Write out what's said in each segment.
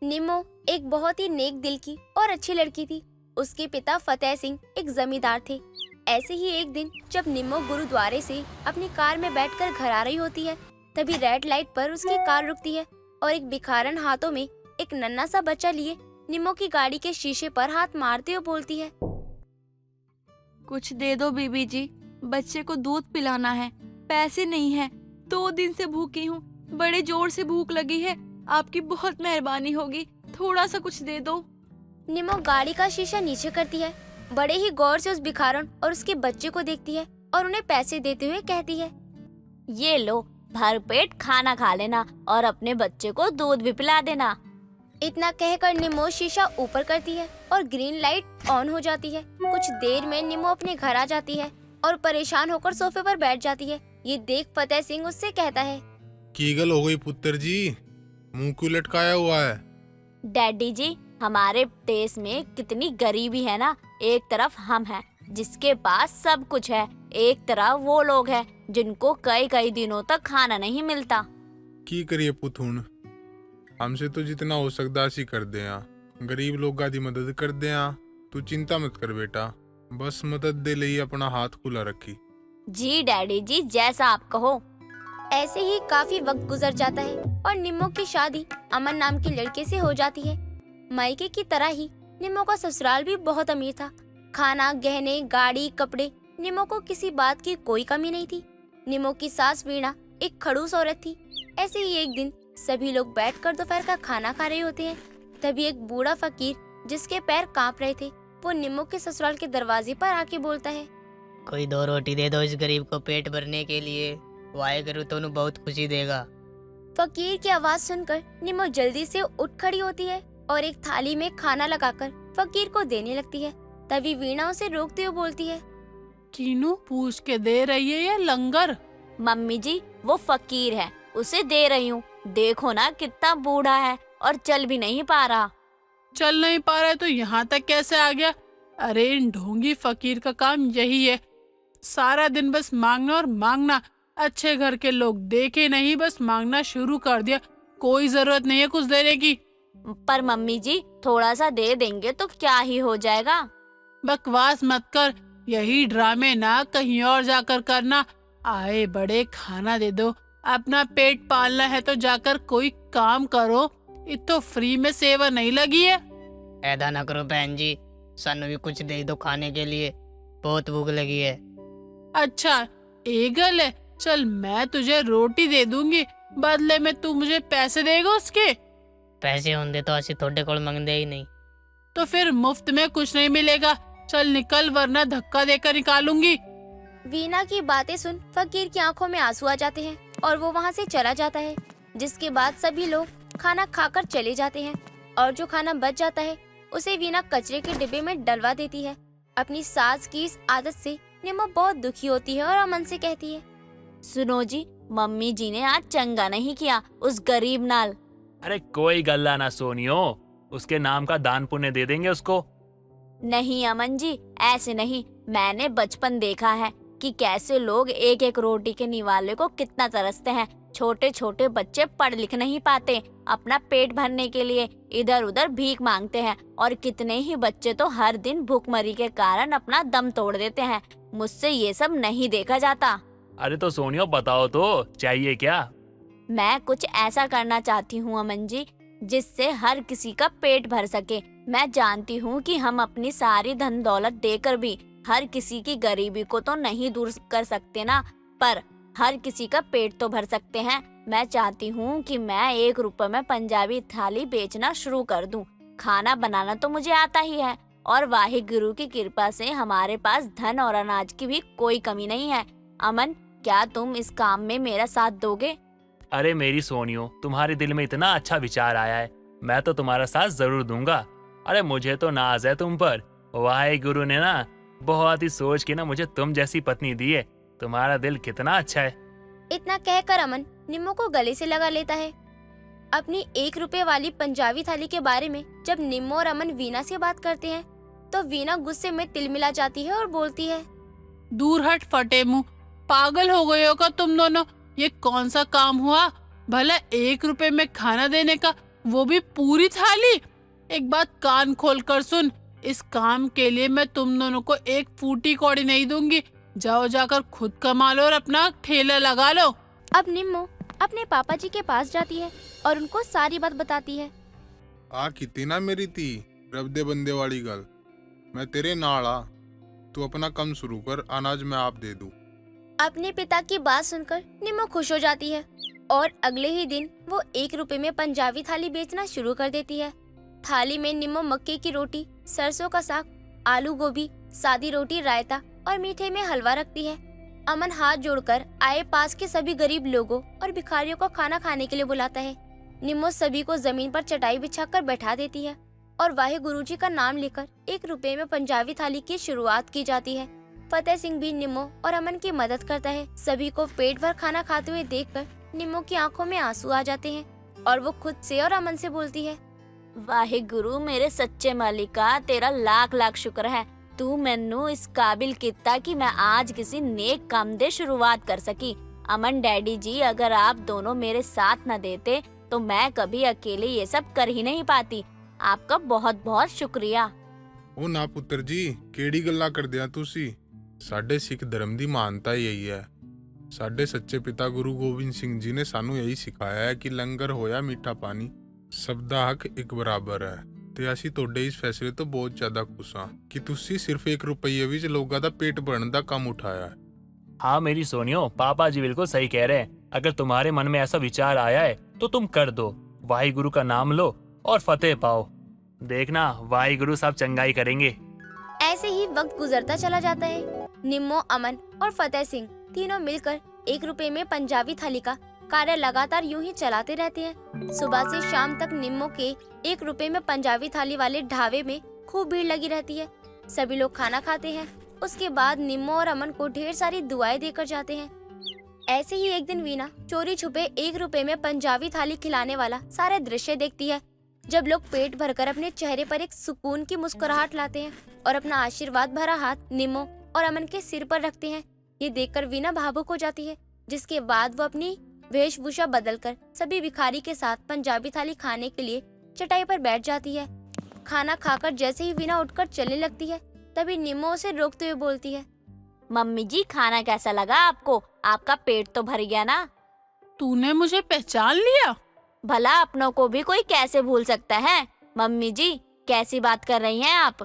निम्मो एक बहुत ही नेक दिल की और अच्छी लड़की थी। उसके पिता फतेह सिंह एक जमींदार थे। ऐसे ही एक दिन जब निम्मो गुरुद्वारे से अपनी कार में बैठकर घर आ रही होती है, तभी रेड लाइट पर उसकी कार रुकती है और एक भिखारन हाथों में एक नन्हा सा बच्चा लिए निम्मो की गाड़ी के शीशे पर हाथ मारते हुए बोलती है, कुछ दे दो बीबी जी, बच्चे को दूध पिलाना है। पैसे नहीं है, 2 दिन से भूखी हूँ, बड़े जोर से भूख लगी है। आपकी बहुत मेहरबानी होगी, थोड़ा सा कुछ दे दो। निम्मो गाड़ी का शीशा नीचे करती है, बड़े ही गौर से उस भिखारन और उसके बच्चे को देखती है और उन्हें पैसे देते हुए कहती है, ये लो, भरपेट खाना खा लेना और अपने बच्चे को दूध भी पिला देना। इतना कहकर निम्मो शीशा ऊपर करती है और ग्रीन लाइट ऑन हो जाती है। कुछ देर में निम्मो अपने घर आ जाती है और परेशान होकर सोफे पर बैठ जाती है। ये देख फतेह सिंह उससे कहता है, कीगल हो गई पुत्र जी, मुंह क्यों लटकाया हुआ है? डैडी जी, हमारे देश में कितनी गरीबी है ना। एक तरफ हम हैं जिसके पास सब कुछ है, एक तरफ वो लोग हैं जिनको कई कई दिनों तक खाना नहीं मिलता। की करिए पुथुन, हमसे तो जितना हो सकता ऐसी कर दे। गरीब लोग की मदद कर दे। तू चिंता मत कर बेटा, बस मदद दे लिए अपना हाथ खुला रखी। जी डैडी जी, जैसा आप कहो। ऐसे ही काफी वक्त गुजर जाता है और निम्मो की शादी अमन नाम के लड़के से हो जाती है। मायके की तरह ही निम्मो का ससुराल भी बहुत अमीर था। खाना, गहने, गाड़ी, कपड़े, निम्मो को किसी बात की कोई कमी नहीं थी। निम्मो की सास वीणा एक खड़ूस औरत थी। ऐसे ही एक दिन सभी लोग बैठकर दोपहर का खाना खा रहे होते हैं। तभी एक बूढ़ा फकीर जिसके पैर कांप रहे थे, वो निम्मो के ससुराल के दरवाजे पर आके बोलता है, कोई 2 रोटी दे दो इस गरीब को पेट भरने के लिए, वाहेगुरु तो बहुत खुशी देगा। फकीर की आवाज सुनकर निम्मो जल्दी से उठ खड़ी होती है और एक थाली में खाना लगाकर फकीर को देने लगती है। तभी वीणा उसे रोकते हुए बोलती है, कीनू पूछ के दे रही है या लंगर? मम्मी जी, वो फकीर है, उसे दे रही हूँ। देखो ना कितना बूढ़ा है और चल भी नहीं पा रहा। चल नहीं पा रहा है तो यहाँ तक कैसे आ गया? अरे इन ढोंगी फकीर का काम यही है, सारा दिन बस मांगना और मांगना। अच्छे घर के लोग देखे नहीं, बस मांगना शुरू कर दिया। कोई जरूरत नहीं है कुछ देने की। पर मम्मी जी, थोड़ा सा दे देंगे तो क्या ही हो जाएगा। बकवास मत कर, यही ड्रामे ना कहीं और जाकर करना। आए बड़े खाना दे दो, अपना पेट पालना है तो जाकर कोई काम करो। इतो फ्री में सेवा नहीं लगी है। ऐदा ना करो बहन जी, सानू भी कुछ दे दो खाने के लिए, बहुत भूख लगी है। अच्छा एगल है, चल मैं तुझे रोटी दे दूंगी, बदले में तू मुझे पैसे देगा उसके। पैसे होंगे तो असि थोड़े कोल मंगदे ही नहीं। तो फिर मुफ्त में कुछ नहीं मिलेगा, चल निकल वरना धक्का देकर निकालूंगी। वीणा की बातें सुन फकीर की आंखों में आंसू आ जाते हैं और वो वहाँ से चला जाता है। जिसके बाद सभी लोग खाना खाकर चले जाते हैं और जो खाना बच जाता है उसे वीणा कचरे के डिब्बे में डलवा देती है। अपनी सास की इस आदत से निम्मो बहुत दुखी होती है और अमन से कहती है, सुनो जी, मम्मी जी ने आज चंगा नहीं किया उस गरीब नाल। अरे कोई गल्ला ना सोनियो, उसके नाम का दान पुण्य दे देंगे उसको। नहीं अमन जी, ऐसे नहीं। मैंने बचपन देखा है कि कैसे लोग एक एक रोटी के निवाले को कितना तरसते हैं। छोटे छोटे बच्चे पढ़ लिख नहीं पाते, अपना पेट भरने के लिए इधर उधर भीख मांगते हैं और कितने ही बच्चे तो हर दिन भूखमरी के कारण अपना दम तोड़ देते हैं। मुझसे ये सब नहीं देखा जाता। अरे तो सोनियो बताओ तो, चाहिए क्या? मैं कुछ ऐसा करना चाहती हूँ अमन जी, जिससे हर किसी का पेट भर सके। मैं जानती हूँ कि हम अपनी सारी धन दौलत देकर भी हर किसी की गरीबी को तो नहीं दूर कर सकते ना, पर हर किसी का पेट तो भर सकते हैं। मैं चाहती हूँ कि मैं 1 रुपए में पंजाबी थाली बेचना शुरू कर दूं। खाना बनाना तो मुझे आता ही है और वाहिगुरु की कृपा से हमारे पास धन और अनाज की भी कोई कमी नहीं है। अमन, क्या तुम इस काम में मेरा साथ दोगे? अरे मेरी सोनियो, तुम्हारे दिल में इतना अच्छा विचार आया है, मैं तो तुम्हारा साथ जरूर दूंगा। अरे मुझे तो नाज है तुम पर, वाहिगुरु ने ना बहुत ही सोच के ना मुझे तुम जैसी पत्नी दी है। तुम्हारा दिल कितना अच्छा है। इतना कहकर अमन निम्मो को गले से लगा लेता है। अपनी 1 रुपए वाली पंजाबी थाली के बारे में जब निम्मो और अमन वीणा से बात करते हैं तो वीणा गुस्से में तिलमिला जाती है और बोलती है, दूर हट फटे मुंह, पागल हो गए हो क्या तुम दोनों? ये कौन सा काम हुआ? भला 1 रुपए में खाना देने का वो भी पूरी थाली। एक बात कान खोल कर सुन, इस काम के लिए मैं तुम दोनों को एक फूटी कौड़ी नहीं दूंगी। जाओ जाकर खुद कमा लो और अपना ठेला लगा लो। अब निम्मो अपने पापा जी के पास जाती है और उनको सारी बात बताती है। आ कितनी ना मेरी थी रब दे बंदे वाली गल, मैं तेरे नाल आ, तू अपना कम शुरू कर, अनाज मैं आप दे दूं। अपने पिता की बात सुनकर निम्मो खुश हो जाती है और अगले ही दिन वो 1 रुपए में पंजाबी थाली बेचना शुरू कर देती है। थाली में निम्मो मक्के की रोटी, सरसों का साग, आलू गोभी, सादी रोटी, रायता और मीठे में हलवा रखती है। अमन हाथ जोड़कर आए पास के सभी गरीब लोगों और भिखारियों को खाना खाने के लिए बुलाता है। निम्मो सभी को जमीन पर चटाई बिछाकर बैठा देती है और वाहे गुरुजी का नाम लेकर 1 रुपए में पंजाबी थाली की शुरुआत की जाती है। फतेह सिंह भी निम्मो और अमन की मदद करता है। सभी को पेट भर खाना खाते हुए देखकर निम्मो की आंखों में आंसू आ जाते हैं और वो खुद से और अमन से बोलती है, वाहे गुरु मेरे सच्चे मालिका, तेरा लाख लाख शुक्र है। तू मैनू इस काबिल किता कि मैं आज किसी नेक काम दे शुरुआत कर सकी। अमन डैडी जी, अगर आप दोनों मेरे साथ न देते तो मैं कभी अकेले ये सब कर ही नहीं पाती। आपका बहुत बहुत शुक्रिया। ओ ना पुत्र जी, केड़ी गल्ला कर दिया तुसी। साडे सिख धर्म दी मानता यही है। साडे सच्चे पिता गुरु गोबिंद सिंह जी ने सानू यही सिखाया है कि लंगर होया मीठा पानी, सब दा हक एक बराबर है। ते असी तोड़े इस फैसले तो बहुत ज्यादा खुश हां कि तुसी सिर्फ 1 रुपये विच लोगां दा पेट भरन दा काम उठाया है। हाँ मेरी सोनियो, पापा जी बिल्कुल सही कह रहे हैं। अगर तुम्हारे मन में ऐसा विचार आया है तो तुम कर दो। वाहिगुरु का नाम लो और फतेह पाओ। देखना वाहिगुरु सब चंगाई करेंगे। ऐसे ही वक्त गुजरता चला जाता है। निम्मो, अमन और फतेह सिंह तीनों मिलकर 1 रुपए में पंजाबी थाली का कार्य लगातार यूं ही चलाते रहते हैं। सुबह से शाम तक निम्मो के 1 रुपए में पंजाबी थाली वाले ढाबे में खूब भीड़ लगी रहती है। सभी लोग खाना खाते हैं। उसके बाद निम्मो और अमन को ढेर सारी दुआएं देकर जाते हैं। ऐसे ही एक दिन वीना चोरी छुपे 1 रुपए में पंजाबी थाली खिलाने वाला सारे दृश्य देखती है, जब लोग पेट भरकर अपने चेहरे पर एक सुकून की मुस्कुराहट लाते हैं और अपना आशीर्वाद भरा हाथ निम्मो और अमन के सिर पर रखते हैं। ये देखकर वीना भावुक हो जाती है, जिसके बाद वो अपनी वेशभूषा बदलकर सभी भिखारी के साथ पंजाबी थाली खाने के लिए चटाई पर बैठ जाती है। खाना खाकर जैसे ही वीना उठकर चलने लगती है, तभी निम्मो उसे रोकते हुए बोलती है, मम्मी जी, खाना कैसा लगा आपको? आपका पेट तो भर गया ना? तूने मुझे पहचान लिया? भला अपनों को भी कोई कैसे भूल सकता है? मम्मी जी, कैसी बात कर रही हैं आप?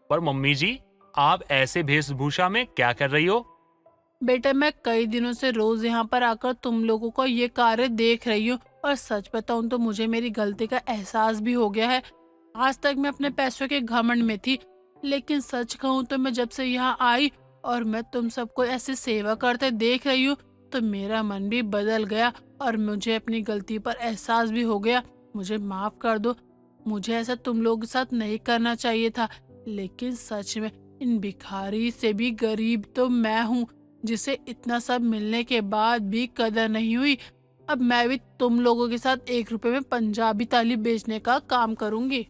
पर मम्मी जी, आप ऐसे वेशभूषा में क्या कर रही हो? बेटा, मैं कई दिनों से रोज यहाँ पर आकर तुम लोगों को ये कार्य देख रही हूँ और सच बताऊँ तो मुझे मेरी गलती का एहसास भी हो गया है। आज तक मैं अपने पैसों के घमंड में थी, लेकिन सच कहूँ तो मैं जब से यहाँ आई और मैं तुम सबको ऐसे सेवा करते देख रही हूँ तो मेरा मन भी बदल गया और मुझे अपनी गलती पर एहसास भी हो गया। मुझे माफ कर दो, मुझे ऐसा तुम लोगों के साथ नहीं करना चाहिए था। लेकिन सच में इन भिखारी से भी गरीब तो मैं हूँ, जिसे इतना सब मिलने के बाद भी कदर नहीं हुई। अब मैं भी तुम लोगों के साथ 1 रुपए में पंजाबी थाली बेचने का काम करूँगी।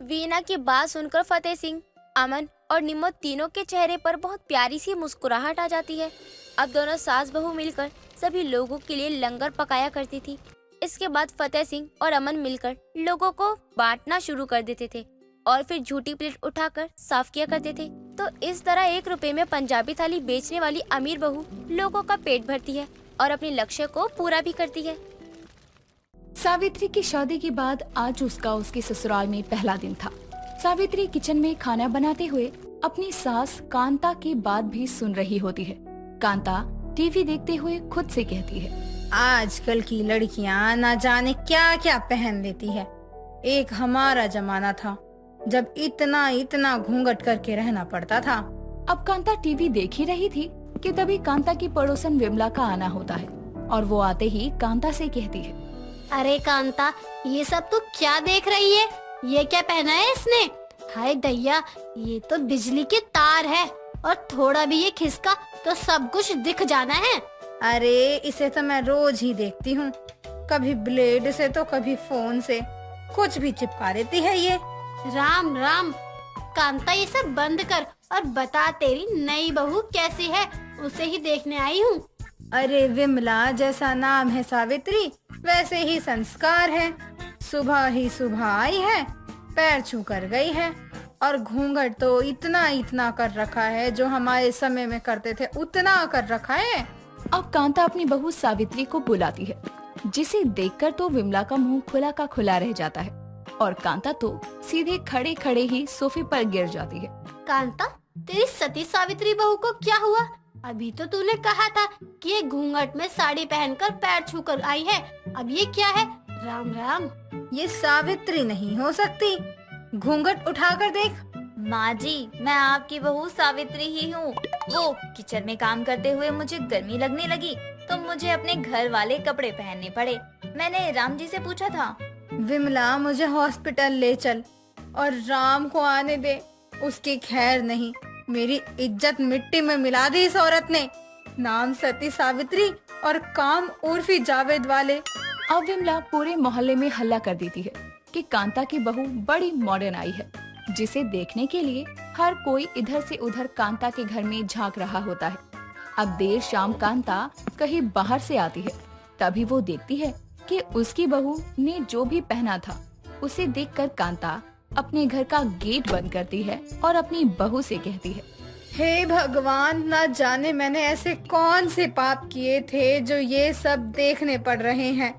वीना की बात सुनकर फतेह सिंह, अमन और निम्मो तीनों के चेहरे पर बहुत प्यारी सी मुस्कुराहट आ जाती है। अब दोनों सास बहू मिलकर सभी लोगों के लिए लंगर पकाया करती थी। इसके बाद फतेह सिंह और अमन मिलकर लोगों को बांटना शुरू कर देते थे और फिर झूठी प्लेट उठाकर साफ किया करते थे। तो इस तरह 1 रुपए में पंजाबी थाली बेचने वाली अमीर बहू लोगों का पेट भरती है और अपने लक्ष्य को पूरा भी करती है। सावित्री की शादी के बाद आज उसका उसके ससुराल में पहला दिन था। सावित्री किचन में खाना बनाते हुए अपनी सास कांता की बात भी सुन रही होती है। कांता टीवी देखते हुए खुद से कहती है, आजकल की लड़कियां ना जाने क्या क्या पहन लेती है। एक हमारा जमाना था जब इतना इतना घूंघट करके रहना पड़ता था। अब कांता टीवी देख ही रही थी कि तभी कांता की पड़ोसन विमला का आना होता है और वो आते ही कांता से कहती है, अरे कांता, ये सब तू क्या देख रही है? ये क्या पहना है इसने? हाय दैया, ये तो बिजली के तार है और थोड़ा भी ये खिसका तो सब कुछ दिख जाना है। अरे इसे तो मैं रोज ही देखती हूँ, कभी ब्लेड से तो कभी फोन से, कुछ भी चिपका देती है ये। राम राम कांता, ये सब बंद कर और बता तेरी नई बहू कैसी है, उसे ही देखने आई हूँ। अरे विमला, जैसा नाम है सावित्री वैसे ही संस्कार है। सुबह ही सुबह आई है, पैर छू कर गई है, और घूंघट तो इतना इतना कर रखा है, जो हमारे समय में करते थे उतना कर रखा है। अब कांता अपनी बहू सावित्री को बुलाती है, जिसे देखकर तो विमला का मुंह खुला का खुला रह जाता है और कांता तो सीधे खड़े खड़े ही सोफे पर गिर जाती है। कांता, तेरी सती सावित्री बहू को क्या हुआ? अभी तो तूने कहा था कि ये घूंघट में साड़ी पहनकर पैर छूकर आई है, अब ये क्या है? राम राम। ये सावित्री नहीं हो सकती, घूंघट उठाकर देख। माँ जी, मैं आपकी बहू सावित्री ही हूँ। वो किचन में काम करते हुए मुझे गर्मी लगने लगी तो मुझे अपने घर वाले कपड़े पहनने पड़े। मैंने राम जी से पूछा था। विमला, मुझे हॉस्पिटल ले चल और राम को आने दे। उसकी खैर नहीं, मेरी इज्जत मिट्टी में मिला दी इस औरत ने। नाम सती सावित्री और काम उर्फी जावेद वाले। अब विमला पूरे मोहल्ले में हल्ला कर देती है कि कांता की बहू बड़ी मॉडर्न आई है, जिसे देखने के लिए हर कोई इधर से उधर कांता के घर में झांक रहा होता है। अब देर शाम कांता कहीं बाहर से आती है, तभी वो देखती है कि उसकी बहू ने जो भी पहना था उसे देखकर कांता अपने घर का गेट बंद करती है और अपनी बहू से कहती है, हे भगवान, न जाने मैंने ऐसे कौन से पाप किए थे जो ये सब देखने पड़ रहे हैं।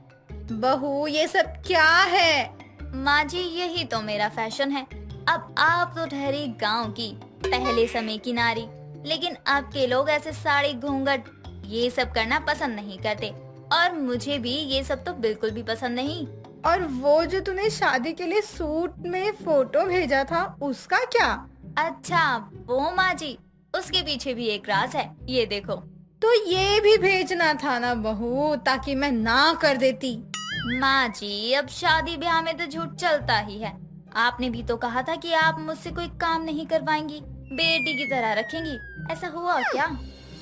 बहू, ये सब क्या है? माँ जी, यही तो मेरा फैशन है। अब आप तो ठहरी गांव की पहले समय की नारी, लेकिन अब के लोग ऐसे साड़ी घूंघट ये सब करना पसंद नहीं करते, और मुझे भी ये सब तो बिल्कुल भी पसंद नहीं। और वो जो तूने शादी के लिए सूट में फोटो भेजा था, उसका क्या? अच्छा वो माँ जी, उसके पीछे भी एक राज है, ये देखो। तो ये भी भेजना था ना बहू, ताकि मैं ना कर देती। माँ जी, अब शादी ब्याह में तो झूठ चलता ही है। आपने भी तो कहा था कि आप मुझसे कोई काम नहीं करवाएंगी, बेटी की तरह रखेंगी। ऐसा हुआ क्या?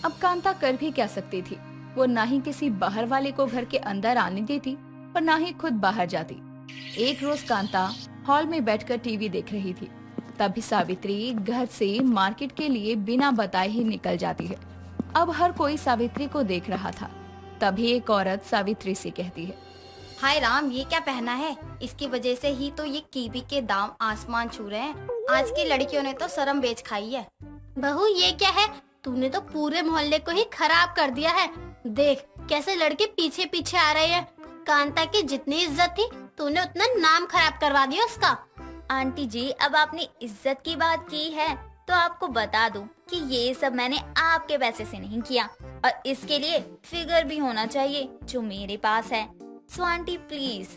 अब कांता कर भी क्या सकती थी। वो ना ही किसी बाहर वाले को घर के अंदर आने देती और ना ही खुद बाहर जाती। एक रोज कांता हॉल में बैठकर टीवी देख रही थी, तभी सावित्री घर से मार्केट के लिए बिना बताए ही निकल जाती है। अब हर कोई सावित्री को देख रहा था, तभी एक औरत सावित्री से कहती है, हाय राम, ये क्या पहना है? इसकी वजह से ही तो ये कीवी के दाम आसमान छू रहे हैं। आज की लड़कियों ने तो शर्म बेच खाई है। बहू, ये क्या है? तूने तो पूरे मोहल्ले को ही खराब कर दिया है। देख कैसे लड़के पीछे पीछे आ रहे हैं। कांता की जितनी इज्जत थी, तूने उतना नाम खराब करवा दिया उसका। आंटी जी, अब आपने इज्जत की बात की है तो आपको बता दूं कि ये सब मैंने आपके पैसे से नहीं किया, और इसके लिए फिगर भी होना चाहिए जो मेरे पास है। सो आंटी प्लीज।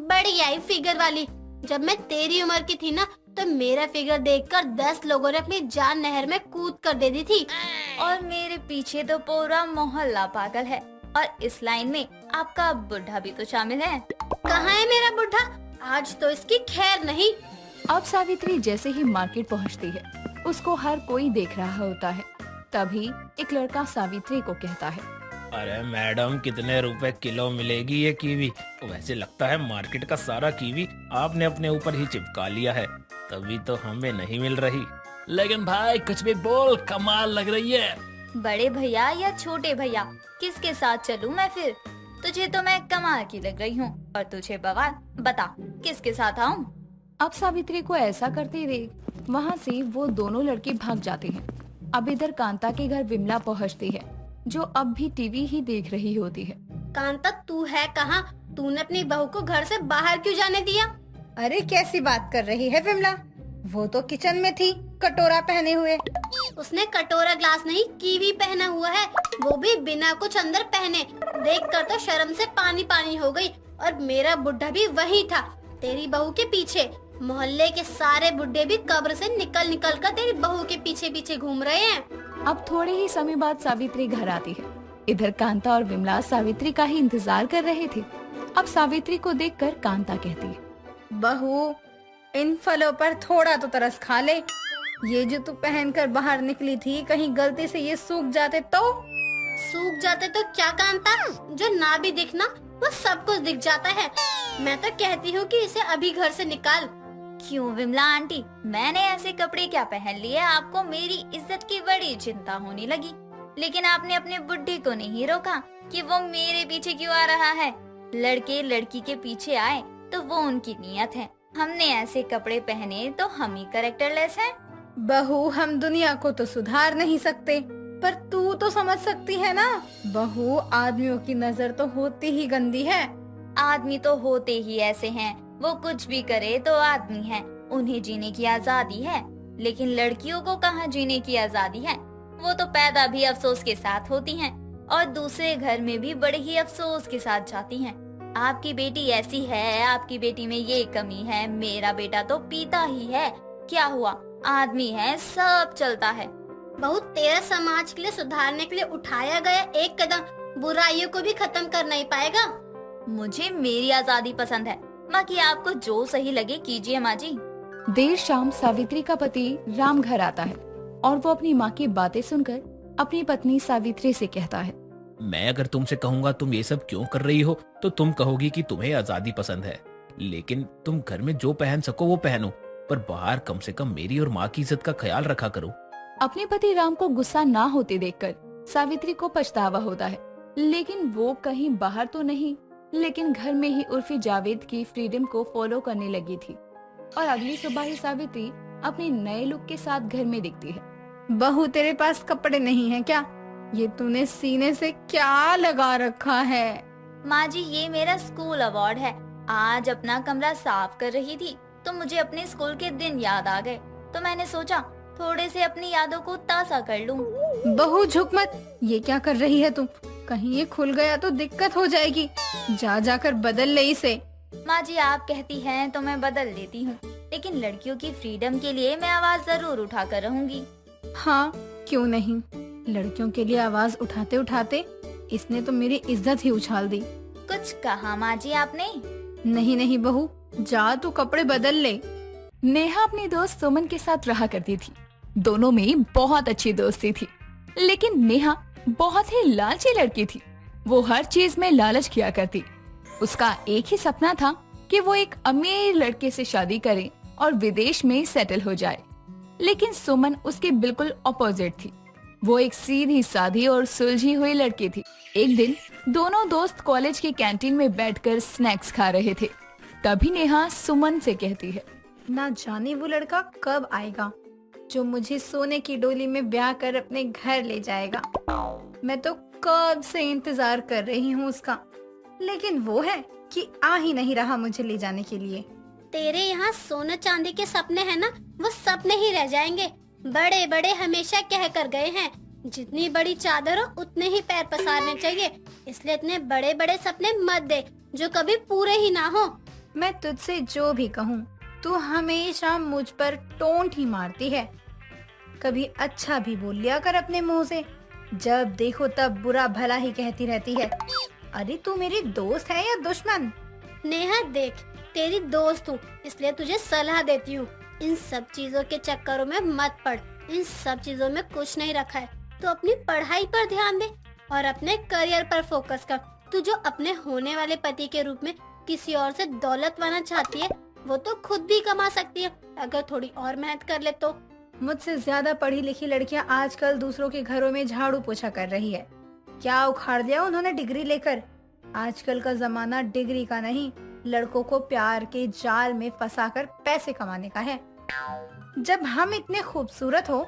बड़ी आई फिगर वाली। जब मैं तेरी उम्र की थी ना, तो मेरा फिगर देखकर 10 लोगों ने अपनी जान नहर में कूद कर दे दी थी। और मेरे पीछे तो पूरा मोहल्ला पागल है, और इस लाइन में आपका बुढ़ा भी तो शामिल है। कहाँ है मेरा बुढ़ा? आज तो इसकी खैर नहीं। अब सावित्री जैसे ही मार्केट पहुंचती है, उसको हर कोई देख रहा होता है। तभी एक लड़का सावित्री को कहता है, अरे मैडम, कितने रुपए किलो मिलेगी ये कीवी? वैसे लगता है मार्केट का सारा कीवी आपने अपने ऊपर ही चिपका लिया है, तभी तो हमें नहीं मिल रही। लेकिन भाई कुछ भी बोल, कमाल लग रही है। बड़े भैया या छोटे भैया, किसके साथ चलूं मैं फिर? तुझे तो मैं कमाल की लग रही हूँ, और तुझे बवाल। बता किसके साथ आऊं? अब सावित्री को ऐसा करते देख वहाँ से वो दोनों लड़के भाग जाते हैं। अब इधर कांता के घर विमला पहुँचती है, जो अब भी टीवी ही देख रही होती है। कांता, तू है कहाँ? तूने अपनी बहू को घर से बाहर क्यों जाने दिया? अरे कैसी बात कर रही है विमला? वो तो किचन में थी, कटोरा पहने हुए। उसने कटोरा ग्लास नहीं, कीवी पहना हुआ है, वो भी बिना कुछ अंदर पहने। देखकर तो शर्म से पानी पानी हो गई। और मेरा बुढ़ा भी वही था, तेरी बहू के पीछे। मोहल्ले के सारे बुढ़े भी कब्र से निकल निकल कर तेरी बहू के पीछे पीछे घूम रहे हैं। अब थोड़े ही समय बाद सावित्री घर आती है। इधर कांता और विमला सावित्री का ही इंतजार कर रहे थे। अब सावित्री को देखकर कांता कहती है, बहू, इन फलों पर थोड़ा तो तरस खा ले। ये जो तू पहनकर बाहर निकली थी, कहीं गलती से ये सूख जाते तो? सूख जाते तो क्या कांता? जो ना भी दिखना वो सब कुछ दिख जाता है। मैं तो कहती हूँ कि इसे अभी घर से निकाल। क्यों विमला आंटी, मैंने ऐसे कपड़े क्या पहन लिए? आपको मेरी इज्जत की बड़ी चिंता होने लगी, लेकिन आपने अपने बुढ़े को नहीं रोका कि वो मेरे पीछे क्यों आ रहा है। लड़के लड़की के पीछे आए तो वो उनकी नियत है। हमने ऐसे कपड़े पहने तो हम ही कैरेक्टरलेस हैं। बहू, हम दुनिया को तो सुधार नहीं सकते, पर तू तो समझ सकती है ना। बहू, आदमियों की नजर तो होती ही गंदी है। आदमी तो होते ही ऐसे हैं, वो कुछ भी करे तो आदमी है, उन्हें जीने की आजादी है। लेकिन लड़कियों को कहाँ जीने की आजादी है? वो तो पैदा भी अफसोस के साथ होती हैं और दूसरे घर में भी बड़े ही अफसोस के साथ जाती हैं। आपकी बेटी ऐसी है, आपकी बेटी में ये कमी है, मेरा बेटा तो पीता ही है। क्या हुआ, आदमी है, सब चलता है। बहुत तेरा समाज के लिए सुधारने के लिए उठाया गया एक कदम बुराइयों को भी खत्म कर नहीं पाएगा। मुझे मेरी आजादी पसंद है, बाकी आपको जो सही लगे कीजिए माँ जी। देर शाम सावित्री का पति राम घर आता है और वो अपनी माँ की बातें सुनकर अपनी पत्नी सावित्री से कहता है, मैं अगर तुमसे कहूंगा तुम ये सब क्यों कर रही हो तो तुम कहोगी कि तुम्हें आजादी पसंद है, लेकिन तुम घर में जो पहन सको वो पहनो, पर बाहर कम से कम मेरी और माँ की इज्जत का ख्याल रखा करो। अपने पति राम को गुस्सा ना होते देखकर सावित्री को पछतावा होता है, लेकिन वो कहीं बाहर तो नहीं, लेकिन घर में ही उर्फी जावेद की फ्रीडम को फॉलो करने लगी थी और अगली सुबह ही सावित्री अपने नए लुक के साथ घर में दिखती है। बहू, तेरे पास कपड़े नहीं है क्या? ये तूने सीने से क्या लगा रखा है? माँ जी, ये मेरा स्कूल अवार्ड है। आज अपना कमरा साफ कर रही थी तो मुझे अपने स्कूल के दिन याद आ गए, तो मैंने सोचा थोड़े से अपनी यादों को ताज़ा कर लूं। बहू, झुक मत। ये क्या कर रही है तुम? कहीं ये खुल गया तो दिक्कत हो जाएगी। जा जाकर बदल ले इसे। माँ जी, आप कहती हैं तो मैं बदल देती हूँ, लेकिन लड़कियों की फ्रीडम के लिए मैं आवाज जरूर उठा कर रहूंगी। हाँ, क्यों नहीं। लड़कियों के लिए आवाज उठाते उठाते इसने तो मेरी इज्जत ही उछाल दी। कुछ कहा माँ जी आपने? नहीं नहीं बहू, जा तू कपड़े बदल ले। नेहा अपनी दोस्त सुमन के साथ रहा करती थी। दोनों में बहुत अच्छी दोस्ती थी, लेकिन नेहा बहुत ही लालची लड़की थी। वो हर चीज में लालच किया करती। उसका एक ही सपना था कि वो एक अमीर लड़के से शादी करे और विदेश में सेटल हो जाए, लेकिन सुमन उसके बिल्कुल अपोजिट थी। वो एक सीधी सादी और सुलझी हुई लड़की थी। एक दिन दोनों दोस्त कॉलेज की कैंटीन में बैठकर स्नैक्स खा रहे थे। तभी नेहा सुमन से कहती है, ना जाने वो लड़का कब आएगा जो मुझे सोने की डोली में ब्याह कर अपने घर ले जाएगा। मैं तो कब से इंतजार कर रही हूँ उसका, लेकिन वो है कि आ ही नहीं रहा मुझे ले जाने के लिए। तेरे यहाँ सोना चांदी के सपने हैं ना, वो सपने ही रह जाएंगे। बड़े बड़े हमेशा कह कर गए हैं, जितनी बड़ी चादर हो उतने ही पैर पसारने चाहिए, इसलिए इतने बड़े बड़े सपने मत दे जो कभी पूरे ही ना हो। मैं तुझसे जो भी कहूँ तू हमेशा मुझ पर टोंट ही मारती है। कभी अच्छा भी बोल लिया कर अपने मुंह से, जब देखो तब बुरा भला ही कहती रहती है। अरे तू मेरी दोस्त है या दुश्मन? नेहा देख, तेरी दोस्त हूँ इसलिए तुझे सलाह देती हूँ, इन सब चीजों के चक्करों में मत पड़। इन सब चीजों में कुछ नहीं रखा है, तो अपनी पढ़ाई पर ध्यान दे और अपने करियर पर फोकस कर। तू जो अपने होने वाले पति के रूप में किसी और से दौलत पाना चाहती है, वो तो खुद भी कमा सकती है अगर थोड़ी और मेहनत कर ले तो। मुझसे ज्यादा पढ़ी लिखी लड़कियां आजकल दूसरों के घरों में झाड़ू पोछा कर रही है। क्या उखाड़ दिया उन्होंने डिग्री लेकर? आजकल का जमाना डिग्री का नहीं, लड़कों को प्यार के जाल में फंसाकर पैसे कमाने का है। जब हम इतने खूबसूरत हो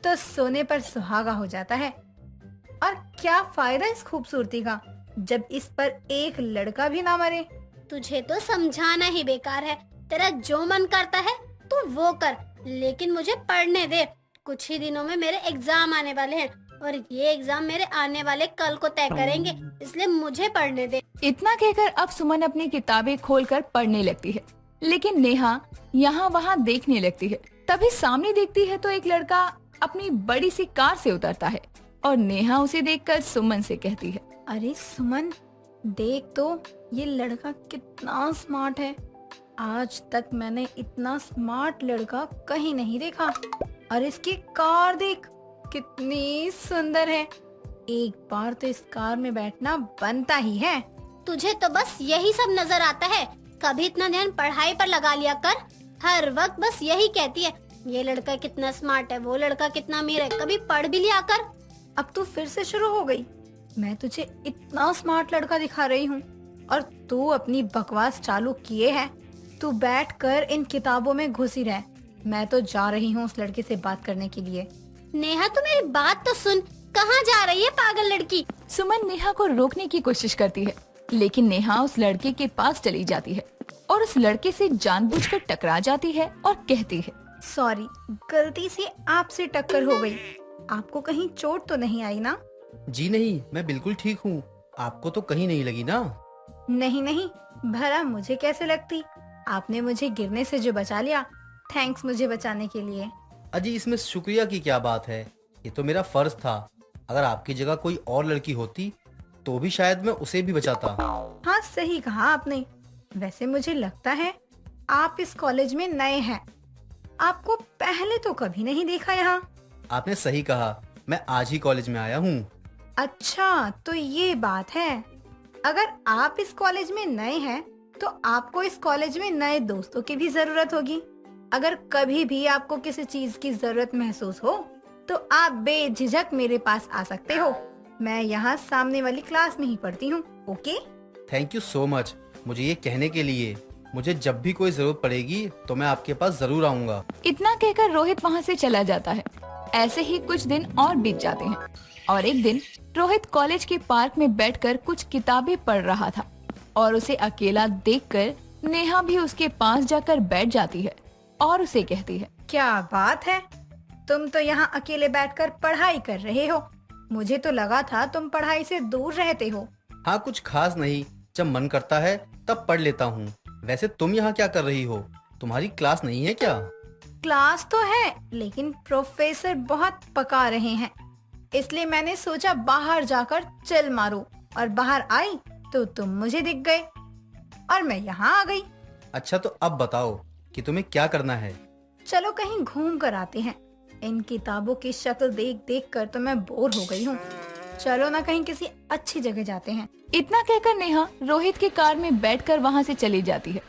तो सोने पर सुहागा हो जाता है। और क्या फायदा इस खूबसूरती का जब इस पर एक लड़का भी ना मरे। तुझे तो समझाना ही बेकार है। तेरा जो मन करता है तू वो कर, लेकिन मुझे पढ़ने दे। कुछ ही दिनों में मेरे एग्जाम आने वाले हैं और ये एग्जाम मेरे आने वाले कल को तय करेंगे, इसलिए मुझे पढ़ने दे। इतना कहकर अब सुमन अपनी किताबें खोलकर पढ़ने लगती है, लेकिन नेहा यहाँ वहाँ देखने लगती है। तभी सामने देखती है तो एक लड़का अपनी बड़ी सी कार से उतरता है और नेहा उसे देखकर सुमन से कहती है, अरे सुमन, देख तो ये लड़का कितना स्मार्ट है। आज तक मैंने इतना स्मार्ट लड़का कहीं नहीं देखा। और इसकी कार देख कितनी सुंदर है। एक बार तो इस कार में बैठना बनता ही है। तुझे तो बस यही सब नजर आता है, कभी इतना ध्यान पढ़ाई पर लगा लिया कर। हर वक्त बस यही कहती है, ये लड़का कितना स्मार्ट है, वो लड़का कितना अमीर है, कभी पढ़ भी लिया कर। अब तू फिर से शुरू हो गई। मैं तुझे इतना स्मार्ट लड़का दिखा रही हूँ और तू अपनी बकवास चालू किए है। तू बैठकर इन किताबों में घुसी रह। मैं तो जा रही हूँ उस लड़के से बात करने के लिए। नेहा तू मेरी बात तो सुन, कहाँ जा रही है पागल लड़की? सुमन नेहा को रोकने की कोशिश करती है, लेकिन नेहा उस लड़के के पास चली जाती है और उस लड़के से जानबूझकर टकरा जाती है और कहती है, सॉरी, गलती से आपसे टक्कर हो गई। आपको कहीं चोट तो नहीं आई ना? जी नहीं, मैं बिल्कुल ठीक हूँ। आपको तो कहीं नहीं लगी ना? नहीं नहीं, भला मुझे कैसे लगती? आपने मुझे गिरने से जो बचा लिया, थैंक्स मुझे बचाने के लिए। अजी इसमें शुक्रिया की क्या बात है, ये तो मेरा फर्ज था। अगर आपकी जगह कोई और लड़की होती तो भी शायद मैं उसे भी बचाता। हाँ सही कहा आपने। वैसे मुझे लगता है आप इस कॉलेज में नए हैं। आपको पहले तो कभी नहीं देखा यहाँ। आपने सही कहा, मैं आज ही कॉलेज में आया हूँ। अच्छा तो ये बात है। अगर आप इस कॉलेज में नए हैं तो आपको इस कॉलेज में नए दोस्तों की भी जरूरत होगी। अगर कभी भी आपको किसी चीज की जरूरत महसूस हो तो आप बेझिझक मेरे पास आ सकते हो। मैं यहाँ सामने वाली क्लास में ही पढ़ती हूँ। Okay? Thank you so much मुझे ये कहने के लिए। मुझे जब भी कोई जरूरत पड़ेगी तो मैं आपके पास जरूर आऊँगा। इतना कहकर रोहित वहाँ से चला जाता है। ऐसे ही कुछ दिन और बीत जाते हैं और एक दिन रोहित कॉलेज के पार्क में बैठकर कुछ किताबें पढ़ रहा था और उसे अकेला देखकर नेहा भी उसके पास जाकर बैठ जाती है और उसे कहती है, क्या बात है, तुम तो यहाँ अकेले बैठकर पढ़ाई कर रहे हो। मुझे तो लगा था तुम पढ़ाई से दूर रहते हो। हाँ कुछ खास नहीं, जब मन करता है तब पढ़ लेता हूँ। वैसे तुम यहाँ क्या कर रही हो? तुम्हारी क्लास नहीं है क्या? क्लास तो है, लेकिन प्रोफेसर बहुत पका रहे हैं, इसलिए मैंने सोचा बाहर जाकर चिल मारूं। और बाहर आई तो तुम मुझे दिख गए और मैं यहाँ आ गई। अच्छा तो अब बताओ कि तुम्हें क्या करना है? चलो कहीं घूम कर आते हैं। इन किताबों की शक्ल देख देख कर तो मैं बोर हो गई हूँ। चलो ना कहीं किसी अच्छी जगह जाते हैं। इतना कहकर नेहा रोहित की कार में बैठकर वहाँ से चली जाती है।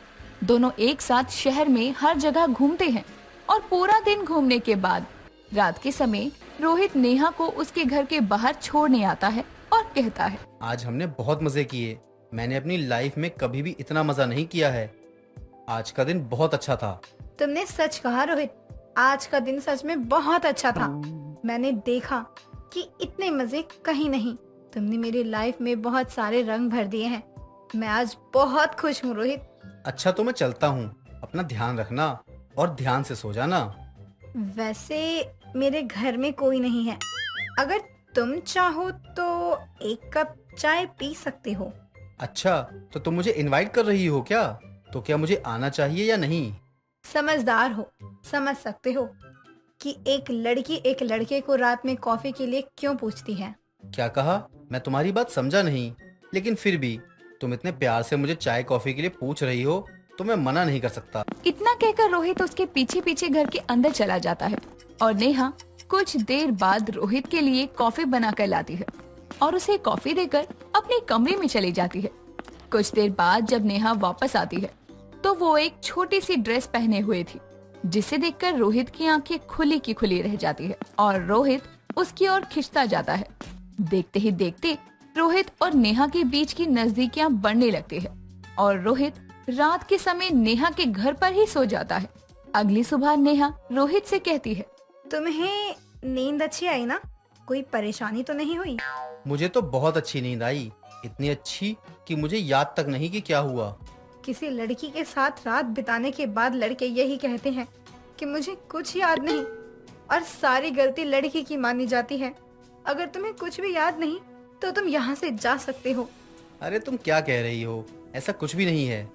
दोनों एक साथ शहर में हर जगह घूमते हैं और पूरा दिन घूमने के बाद रात के समय रोहित नेहा को उसके घर के बाहर छोड़ने आता है और कहता है, आज हमने बहुत मजे किए। मैंने अपनी लाइफ में कभी भी इतना मजा नहीं किया है। आज का दिन बहुत अच्छा था। तुमने सच कहा रोहित, आज का दिन सच में बहुत अच्छा था। मैंने देखा कि इतने मजे कहीं नहीं। तुमने मेरी लाइफ में बहुत सारे रंग भर दिए हैं। मैं आज बहुत खुश हूँ रोहित। अच्छा तो मैं चलता हूँ, अपना ध्यान रखना और ध्यान से सो जाना। वैसे मेरे घर में कोई नहीं है, अगर तुम चाहो तो एक कप चाय पी सकते हो। अच्छा तो तुम मुझे इनवाइट कर रही हो क्या? तो क्या मुझे आना चाहिए या नहीं? समझदार हो, समझ सकते हो कि एक लड़की एक लड़के को रात में कॉफी के लिए क्यों पूछती है। क्या कहा? मैं तुम्हारी बात समझा नहीं, लेकिन फिर भी तुम इतने प्यार से मुझे चाय कॉफी के लिए पूछ रही हो तो मैं मना नहीं कर सकता। इतना कहकर रोहित उसके पीछे पीछे घर के अंदर चला जाता है और नेहा कुछ देर बाद रोहित के लिए कॉफी बनाकर लाती है और उसे कॉफी देकर अपने कमरे में चली जाती है। कुछ देर बाद जब नेहा वापस आती है तो वो एक छोटी सी ड्रेस पहने हुए थी, जिसे देखकर रोहित की आंखें खुली की खुली रह जाती है और रोहित उसकी ओर खिंचता जाता है। देखते ही देखते रोहित और नेहा के बीच की नजदीकियां बढ़ने लगती है और रोहित रात के समय नेहा के घर पर ही सो जाता है। अगली सुबह नेहा रोहित से कहती है, तुम्हें नींद अच्छी आई ना? कोई परेशानी तो नहीं हुई? मुझे तो बहुत अच्छी नींद आई, इतनी अच्छी कि मुझे याद तक नहीं कि क्या हुआ। किसी लड़की के साथ रात बिताने के बाद लड़के यही कहते हैं कि मुझे कुछ याद नहीं, और सारी गलती लड़की की मानी जाती है। अगर तुम्हें कुछ भी याद नहीं तो तुम यहाँ से जा सकते हो। अरे तुम क्या कह रही हो? ऐसा कुछ भी नहीं है।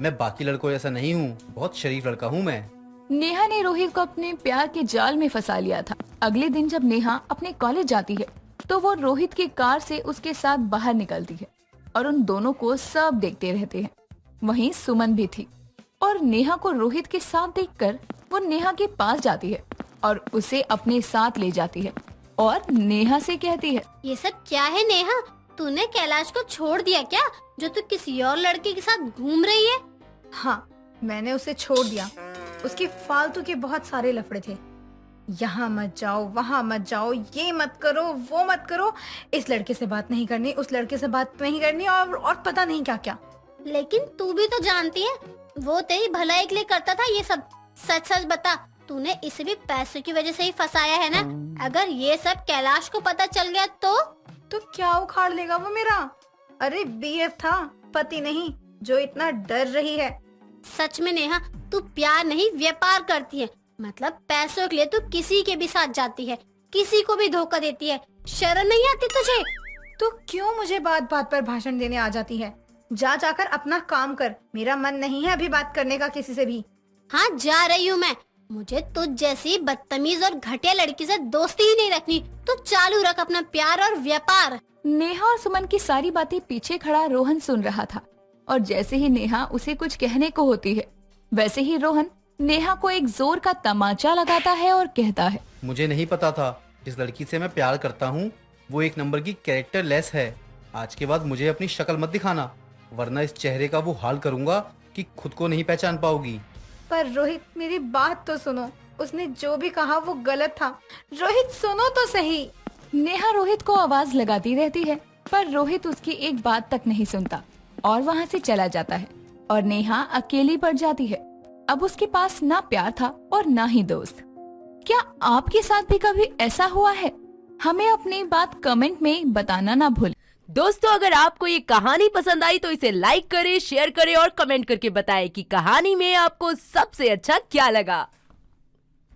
मैं बाकी लड़कों जैसा नहीं हूँ, बहुत शरीफ लड़का हूँ मैं। नेहा ने रोहित को अपने प्यार के जाल में फंसा लिया था। अगले दिन जब नेहा अपने कॉलेज जाती है तो वो रोहित की कार से उसके साथ बाहर निकलती है और उन दोनों को सब देखते रहते हैं। वहीं सुमन भी थी और नेहा को रोहित के साथ देखकर वो नेहा के पास जाती है और उसे अपने साथ ले जाती है और नेहा से कहती है, ये सब क्या है नेहा? तूने कैलाश को छोड़ दिया क्या, जो तू किसी और लड़के के साथ घूम रही है? हाँ, मैंने उसे छोड़ दिया। उसके फालतू के बहुत सारे लफड़े थे। यहाँ मत जाओ, वहाँ मत जाओ, ये मत करो, वो मत करो, इस लड़के से बात नहीं करनी, उस लड़के से बात नहीं करनी, और पता नहीं क्या क्या। लेकिन तू भी तो जानती है वो तेरी भलाई के लिए करता था ये सब। सच सच बता, तूने इसे भी पैसों की वजह से ही फंसाया है ना? अगर ये सब कैलाश को पता चल गया तो क्या उखाड़ लेगा वो मेरा? अरे बीएफ था, पति नहीं, जो इतना डर रही है। सच में नेहा, तू प्यार नहीं व्यापार करती है। मतलब पैसों के लिए तू किसी के भी साथ जाती है, किसी को भी धोखा देती है। शर्म नहीं आती तुझे? तो क्यों मुझे बात बात पर भाषण देने आ जाती है? जा जाकर अपना काम कर, मेरा मन नहीं है अभी बात करने का किसी से भी। हाँ, जा रही हूँ मैं। मुझे तुझ जैसी बदतमीज और घटिया लड़की से दोस्ती ही नहीं रखनी। तू चालू रख अपना प्यार और व्यापार। नेहा और सुमन की सारी बातें पीछे खड़ा रोहन सुन रहा था, और जैसे ही नेहा उसे कुछ कहने को होती है, वैसे ही रोहन नेहा को एक जोर का तमाचा लगाता है और कहता है, मुझे नहीं पता था जिस लड़की से मैं प्यार करता हूँ वो एक नंबर की कैरेक्टर लेस है। आज के बाद मुझे अपनी शक्ल मत दिखाना, वरना इस चेहरे का वो हाल करूंगा कि खुद को नहीं पहचान पाओगी। पर रोहित, मेरी बात तो सुनो, उसने जो भी कहा वो गलत था। रोहित सुनो तो सही। नेहा रोहित को आवाज लगाती रहती है, पर रोहित उसकी एक बात तक नहीं सुनता और वहाँ से चला जाता है, और नेहा अकेली पड़ जाती है। अब उसके पास ना प्यार था और ना ही दोस्त। क्या आपके साथ भी कभी ऐसा हुआ है? हमें अपनी बात कमेंट में बताना ना भूलें। दोस्तों, अगर आपको ये कहानी पसंद आई तो इसे लाइक करें, शेयर करें और कमेंट करके बताएं कि कहानी में आपको सबसे अच्छा क्या लगा।